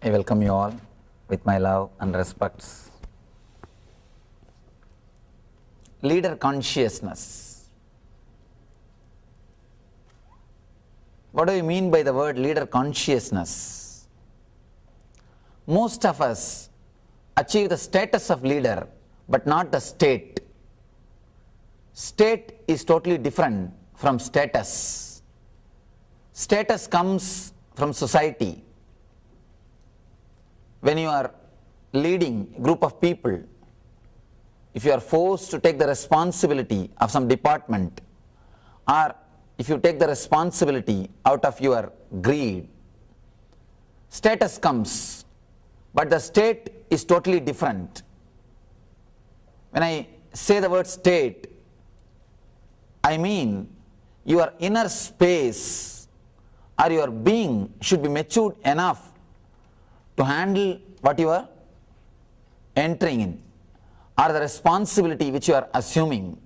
I welcome you all with my love and respects. Leader consciousness. What do you mean by the word leader consciousness? Most of us achieve the status of leader, but not the state. State is totally different from status. Status comes from society. When you are leading a group of people, if you are forced to take the responsibility of some department, or if you take the responsibility out of your greed, status comes, but the state is totally different. When I say the word state, I mean your inner space or your being should be matured enough to handle what you are entering in, or the responsibility which you are assuming.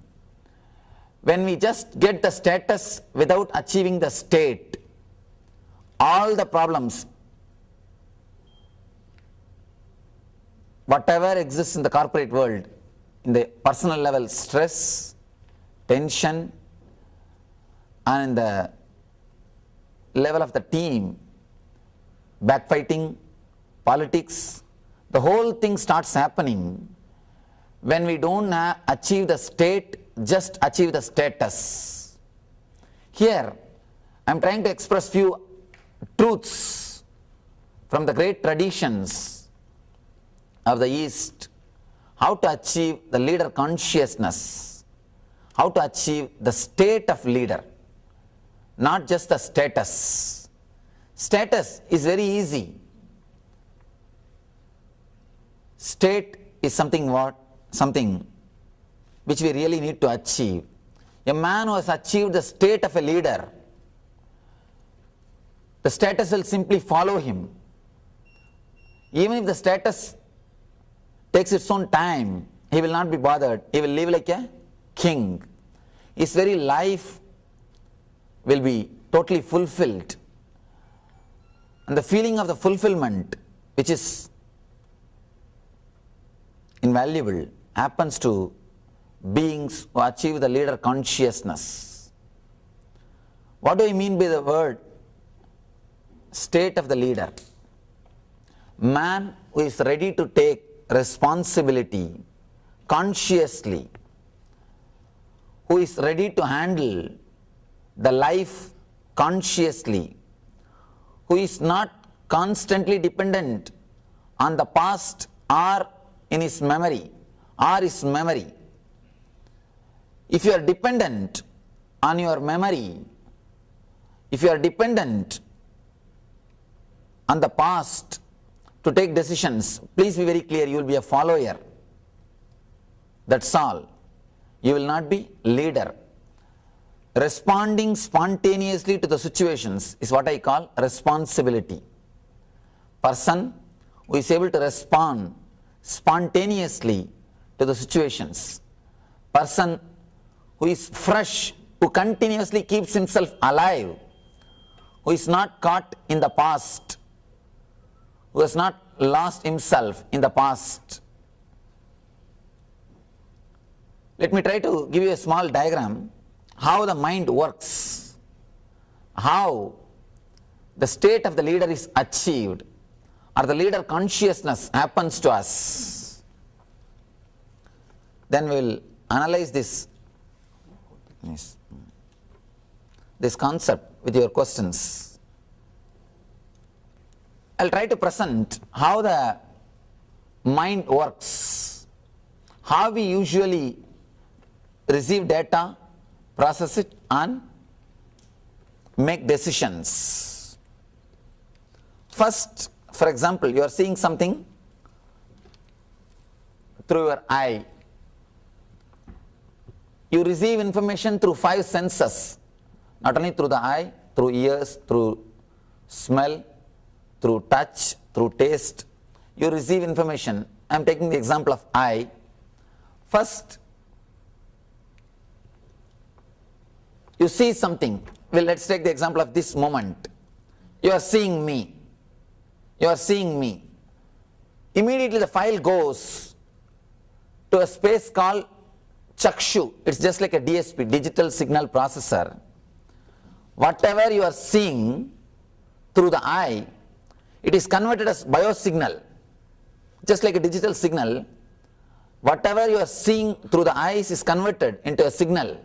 When we just get the status without achieving the state, all the problems, whatever exists in the corporate world, in the personal level, stress, tension, and in the level of the team, backfighting, politics, the whole thing starts happening when we don't achieve the state, just achieve the status. Here, I am trying to express few truths from the great traditions of the East, how to achieve the leader consciousness, how to achieve the state of leader, not just the status. Status is very easy. State is something which we really need to achieve. A man who has achieved the state of a leader, the status will simply follow him. Even if the status takes its own time, he will not be bothered. He will live like a king. His very life will be totally fulfilled. And the feeling of the fulfillment, which is invaluable, happens to beings who achieve the leader consciousness. What do I mean by the word state of the leader? Man who is ready to take responsibility consciously, who is ready to handle the life consciously, who is not constantly dependent on the past or in his memory or his memory. If you are dependent on your memory, if you are dependent on the past to take decisions, please be very clear, you will be a follower. That's all. You will not be leader. Responding spontaneously to the situations is what I call responsibility. Person who is able to respond spontaneously to the situations, person who is fresh, who continuously keeps himself alive, who is not caught in the past, who has not lost himself in the past. Let me try to give you a small diagram how the mind works, how the state of the leader is achieved, or the leader consciousness happens to us. Then we will analyze this concept with your questions. I will try to present how the mind works, how we usually receive data, process it, and make decisions. First, for example, you are seeing something through your eye. You receive information through 5 senses, not only through the eye, through ears, through smell, through touch, through taste. You receive information. I am taking the example of eye. First, you see something. Well, let's take the example of this moment. You are seeing me. you are seeing me. Immediately the file goes to a space called Chakshu. It's just like a DSP, digital signal processor. Whatever you are seeing through the eye, it is converted as biosignal, just like a digital signal. Whatever you are seeing through the eyes is converted into a signal,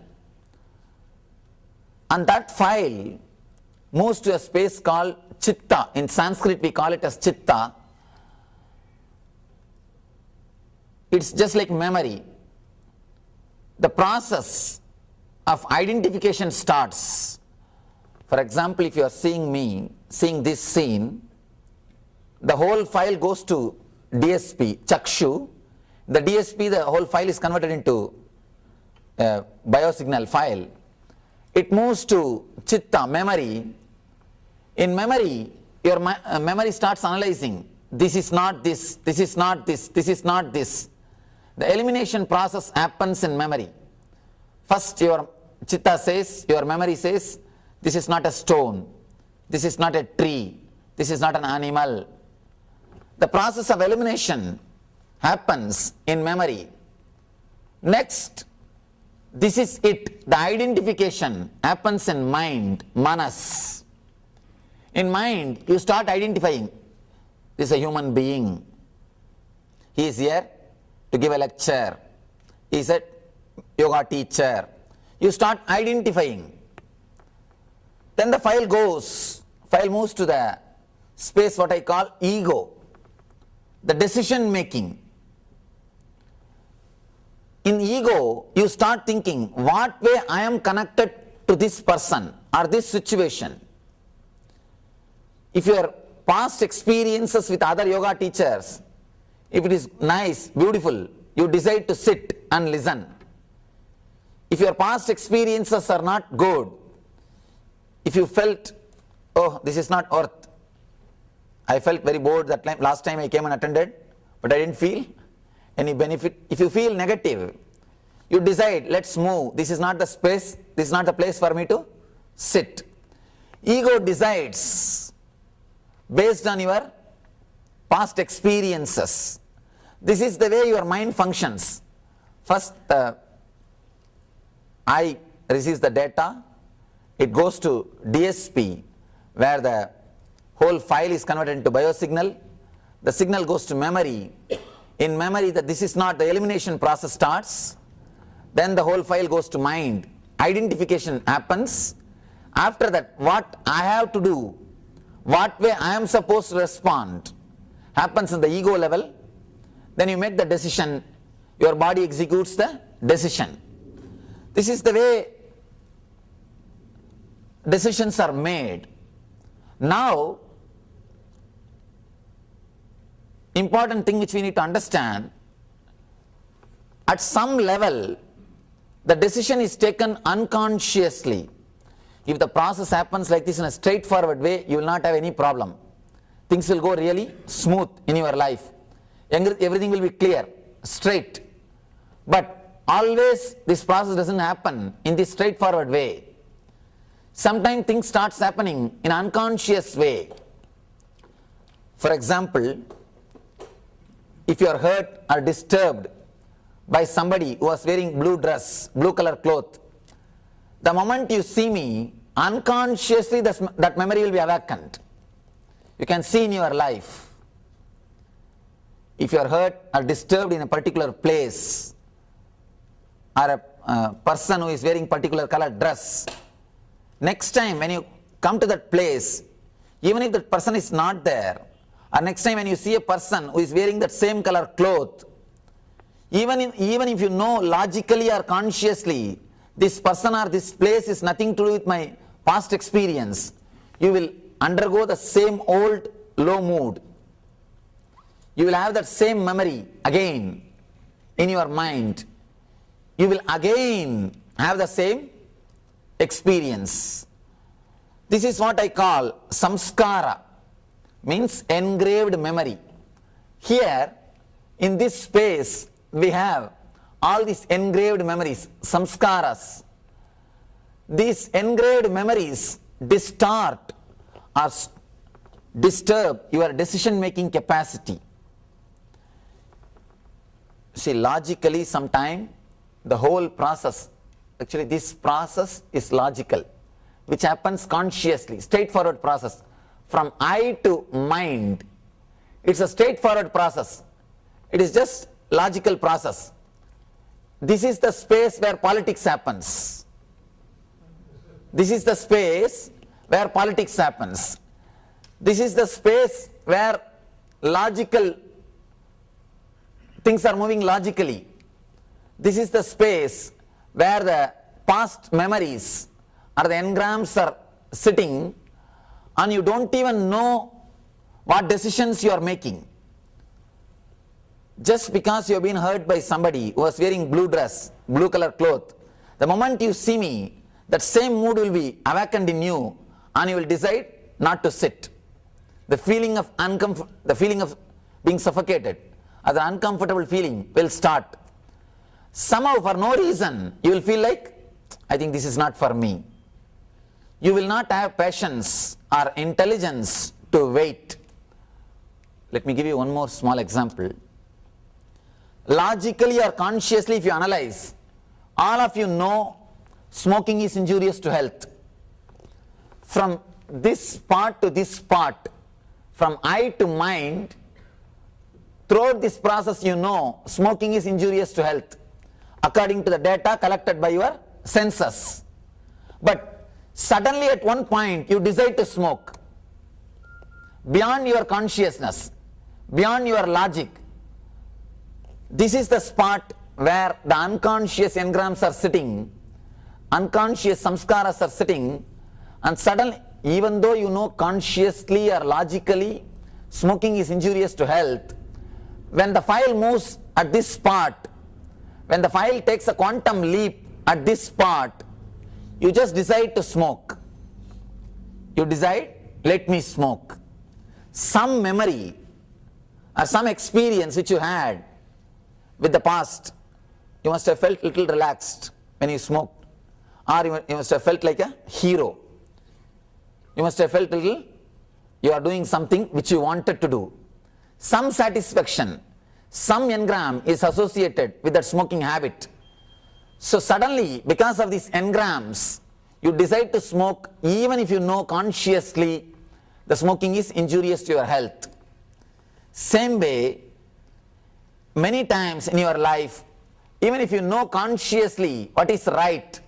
and that file moves to a space called Chitta. In Sanskrit we call it as Chitta. It's just like memory. The process of identification starts. For example, if you are seeing me, seeing this scene, the whole file goes to DSP, Chakshu. The DSP, the whole file is converted into a biosignal file. It moves to Chitta, memory. In memory, your memory starts analyzing. This is not this, this is not this, this is not this. The elimination process happens in memory. First your Chitta says, your memory says, this is not a stone, this is not a tree, this is not an animal. The process of elimination happens in memory. Next, this is it. The identification happens in mind, manas. In mind, you start identifying. This is a human being. He is here to give a lecture. He is a yoga teacher. You start identifying. Then the file moves to the space what I call ego, the decision making. In ego, you start thinking, what way I am connected to this person or this situation. If your past experiences with other yoga teachers, if it is nice, beautiful, you decide to sit and listen. If your past experiences are not good, if you felt, oh, this is not worth, I felt very bored that time, last time I came and attended, but I didn't feel any benefit. If you feel negative, you decide, let's move. This is not the space, this is not the place for me to sit. Ego decides based on your past experiences. This is the way your mind functions. First, I receives the data, it goes to DSP, where the whole file is converted into biosignal. The signal goes to memory. In memory, this is not, the elimination process starts. Then the whole file goes to mind. Identification happens. After that, what I have to do, what way I am supposed to respond, happens in the ego level. Then you make the decision, your body executes the decision. This is the way decisions are made. Now, important thing which we need to understand, at some level, the decision is taken unconsciously. If the process happens like this in a straightforward way, you will not have any problem. Things will go really smooth in your life. Everything will be clear, straight. But always this process doesn't happen in this straightforward way. Sometimes things starts happening in an unconscious way. For example, if you are hurt or disturbed by somebody who was wearing blue dress, blue color cloth, the moment you see me, unconsciously that memory will be awakened. You can see in your life. If you are hurt or disturbed in a particular place, or a person who is wearing particular color dress, next time when you come to that place, even if that person is not there, or next time when you see a person who is wearing that same color cloth, even if you know logically or consciously this person or this place is nothing to do with my past experience, you will undergo the same old low mood. You will have that same memory again in your mind. You will again have the same experience. This is what I call samskara, means engraved memory. Here in this space we have all these engraved memories, samskaras. These engraved memories distort or disturb your decision making capacity. See, logically sometime the whole process, actually this process is logical, which happens consciously, straightforward process. From I to mind, it's a straightforward process. It is just logical process. This is the space where politics happens. This is the space where politics happens. This is the space where logical things are moving logically. This is the space where the past memories or the engrams are sitting and you don't even know what decisions you are making. Just because you have been hurt by somebody who was wearing blue dress, blue color cloth, the moment you see me, that same mood will be awakened in you and you will decide not to sit. The feeling of being suffocated or the uncomfortable feeling will start. Somehow for no reason you will feel like, I think this is not for me. You will not have patience or intelligence to wait. Let me give you one more small example. Logically or consciously, if you analyze, all of you know smoking is injurious to health. From this part to this part, from I to mind, throughout this process you know smoking is injurious to health according to the data collected by your senses. But suddenly at one point you decide to smoke. Beyond your consciousness, beyond your logic, this is the spot where the unconscious engrams are sitting, unconscious samskaras are sitting, and suddenly, even though you know consciously or logically smoking is injurious to health, when the file moves at this spot, when the file takes a quantum leap at this spot, you just decide to smoke. You decide, let me smoke. Some memory or some experience which you had with the past, you must have felt little relaxed when you smoked, or you must have felt like a hero. You must have felt little, you are doing something which you wanted to do. Some satisfaction, some engram is associated with that smoking habit. So suddenly, because of these engrams, you decide to smoke even if you know consciously the smoking is injurious to your health. Same way, many times in your life, even if you know consciously what is right,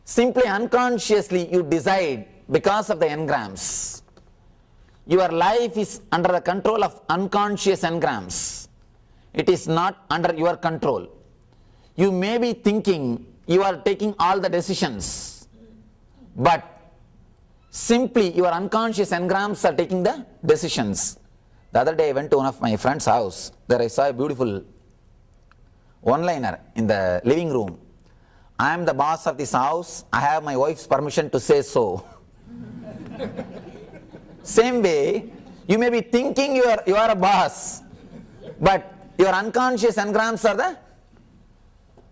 simply unconsciously you decide because of the engrams. Your life is under the control of unconscious engrams. It is not under your control. You may be thinking you are taking all the decisions, but simply your unconscious engrams are taking the decisions. The other day I went to one of my friend's house. There I saw a beautiful one-liner in the living room. I am the boss of this house. I have my wife's permission to say so. Same way, you may be thinking you are a boss, but your unconscious engrams are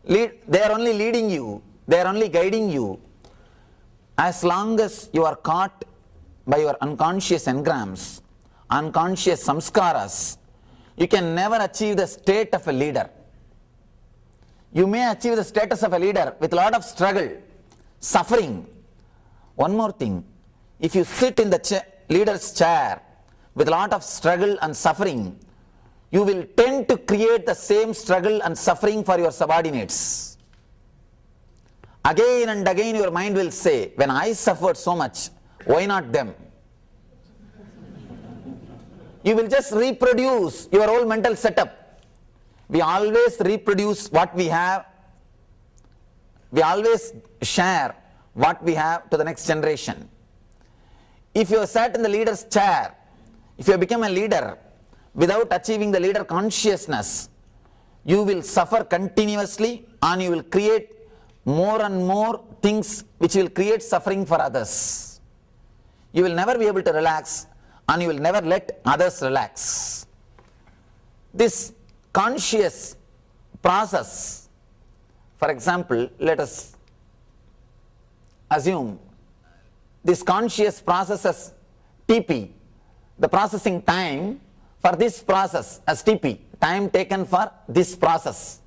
they are only leading you, they are only guiding you. As long as you are caught by your unconscious engrams, unconscious samskaras, you can never achieve the state of a leader. You may achieve the status of a leader with a lot of struggle, suffering. One more thing, if you sit in the leader's chair with a lot of struggle and suffering, you will tend to create the same struggle and suffering for your subordinates. Again and again your mind will say, when I suffered so much, why not them? You will just reproduce your whole mental setup. We always reproduce what we have. We always share what we have to the next generation. If you have sat in the leader's chair, if you have become a leader without achieving the leader consciousness, you will suffer continuously and you will create more and more things which will create suffering for others. You will never be able to relax and you will never let others relax. This conscious process, for example, let us assume this conscious process as TP, the processing time for this process as TP, time taken for this process.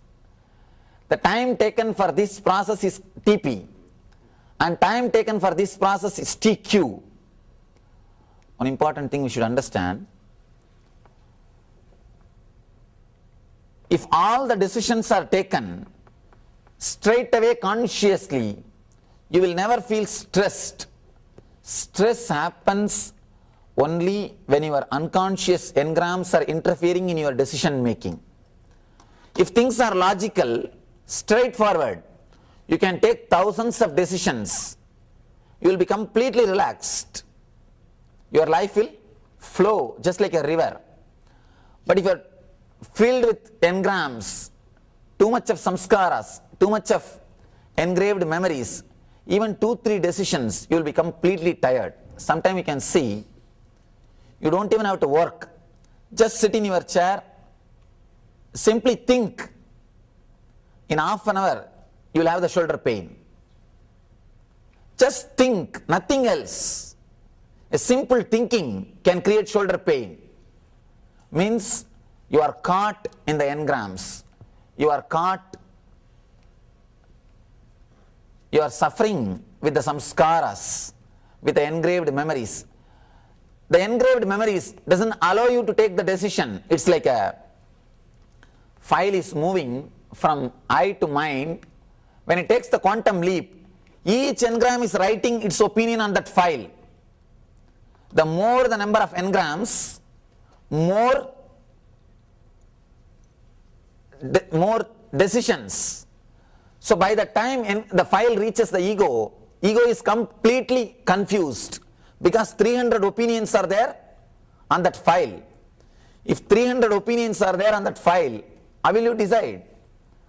The time taken for this process is TP and time taken for this process is TQ. One important thing we should understand, if all the decisions are taken straight away consciously, you will never feel stressed. Stress happens only when your unconscious engrams are interfering in your decision making. If things are logical, straightforward, you can take thousands of decisions. You will be completely relaxed. Your life will flow just like a river. But if you are filled with engrams, too much of samskaras, too much of engraved memories, even 2-3 decisions, you will be completely tired. Sometimes you can see, you don't even have to work. Just sit in your chair, simply think. In half an hour, you will have the shoulder pain. Just think, nothing else. A simple thinking can create shoulder pain. Means you are caught in the engrams. You are caught, you are suffering with the samskaras, with the engraved memories. The engraved memories doesn't allow you to take the decision. It's like a file is moving from eye to mind. When it takes the quantum leap, each engram is writing its opinion on that file. The more the number of engrams, more decisions. So by the time the file reaches the ego is completely confused because 300 opinions are there on that file. If 300 opinions are there on that file, how will you decide?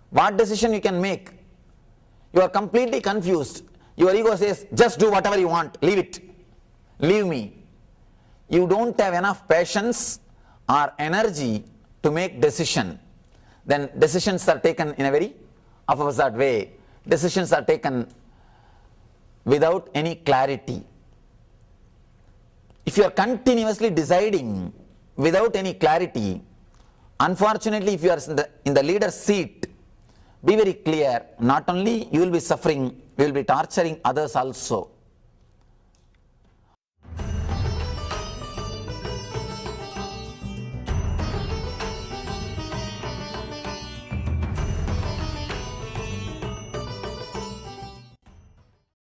What decision you can make? You are completely confused. Your ego says, just do whatever you want, leave it, leave me. You don't have enough patience or energy to make decision. Then decisions are taken in a very opposite way. Decisions are taken without any clarity. If you are continuously deciding without any clarity, unfortunately, if you are in the leader's seat, be very clear, not only you will be suffering, you will be torturing others also.